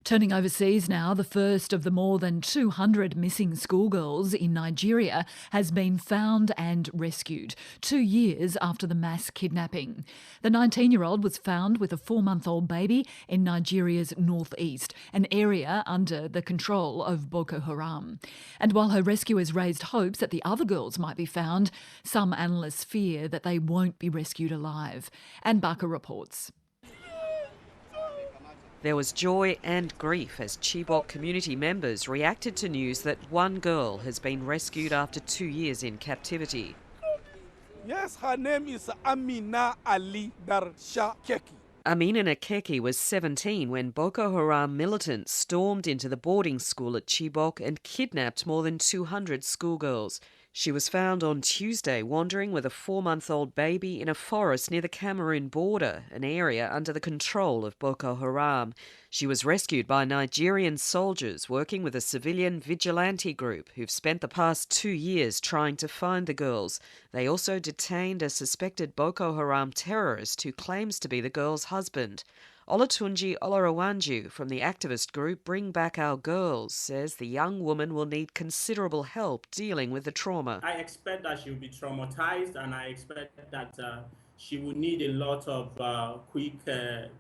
Turning overseas now, the first of the more than 200 missing schoolgirls in Nigeria has been found and rescued 2 years after the mass kidnapping. The 19-year-old was found with a 4-month-old baby in Nigeria's northeast, an area under the control of Boko Haram. And while her rescuers raised hopes that the other girls might be found, some analysts fear that they won't be rescued alive. And Barker reports. There was joy and grief as Chibok community members reacted to news that one girl has been rescued after 2 years in captivity. Yes, her name is Amina Ali Darshakeki. Amina Nakeki was 17 when Boko Haram militants stormed into the boarding school at Chibok and kidnapped more than 200 schoolgirls. She was found on Tuesday wandering with a 4-month-old baby in a forest near the Cameroon border, an area under the control of Boko Haram. She was rescued by Nigerian soldiers working with a civilian vigilante group who've spent the past 2 years trying to find the girls. They also detained a suspected Boko Haram terrorist who claims to be the girl's husband. Olatunji Olarawanju from the activist group Bring Back Our Girls says the young woman will need considerable help dealing with the trauma. I expect that she will be traumatized, and I expect that she will need a lot of quick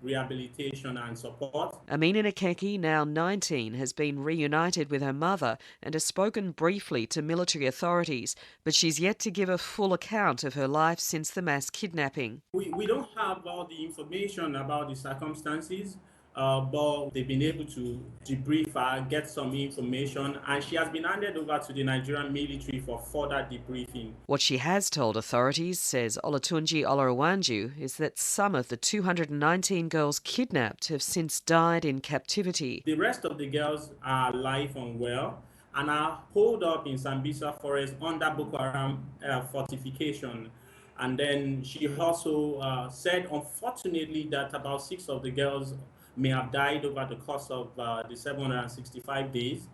rehabilitation and support. Amina Nakeki, now 19, has been reunited with her mother and has spoken briefly to military authorities, but she's yet to give a full account of her life since the mass kidnapping. We don't have all the information about the circumstances, but they've been able to debrief her, get some information, and she has been handed over to the Nigerian military for further debriefing. What she has told authorities, says Olatunji Olarawanju, is that some of the 219 girls kidnapped have since died in captivity. The rest of the girls are alive and well and are holed up in Sambisa Forest under Boko Haram fortification. And then she also said, unfortunately, that about 6 of the girls may have died over the course of the 765 days.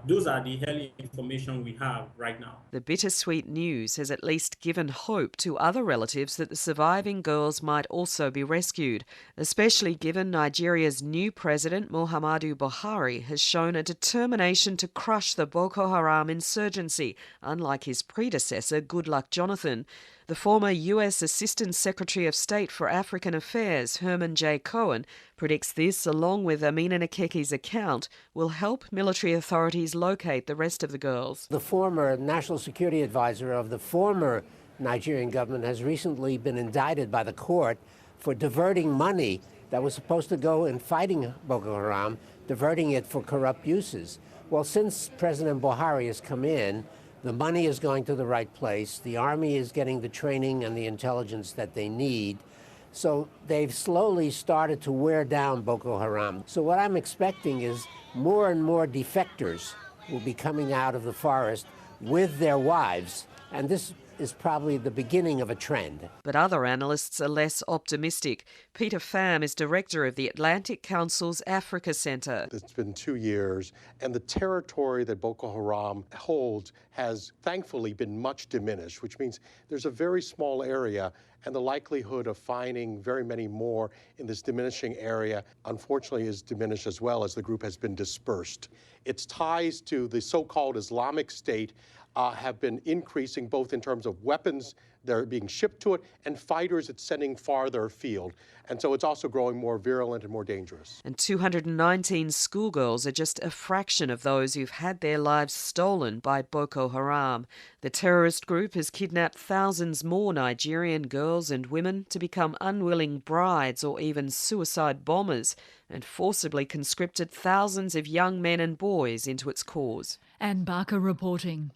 Those are the early information we have right now. The bittersweet news has at least given hope to other relatives that the surviving girls might also be rescued, especially given Nigeria's new president, Muhammadu Buhari, has shown a determination to crush the Boko Haram insurgency, unlike his predecessor, Goodluck Jonathan. The former US Assistant Secretary of State for African Affairs, Herman J. Cohen, predicts this, along with Amina Nakeki's account, will help military authorities locate the rest of the girls. The former National Security Advisor of the former Nigerian government has recently been indicted by the court for diverting money that was supposed to go in fighting Boko Haram, diverting it for corrupt uses. Well, since President Buhari has come in, the money is going to the right place. The army is getting the training and the intelligence that they need. So they've slowly started to wear down Boko Haram. So what I'm expecting is more and more defectors will be coming out of the forest with their wives. And this is probably the beginning of a trend. But other analysts are less optimistic. Peter Pham is director of the Atlantic Council's Africa Centre. It's been 2 years, and the territory that Boko Haram holds has thankfully been much diminished, which means there's a very small area, and the likelihood of finding very many more in this diminishing area, unfortunately, is diminished as well as the group has been dispersed. Its ties to the so-called Islamic State have been increasing, both in terms of weapons that are being shipped to it and fighters it's sending farther afield. And so it's also growing more virulent and more dangerous. And 219 schoolgirls are just a fraction of those who've had their lives stolen by Boko Haram. The terrorist group has kidnapped thousands more Nigerian girls and women to become unwilling brides or even suicide bombers, and forcibly conscripted thousands of young men and boys into its cause. Anne Barker reporting.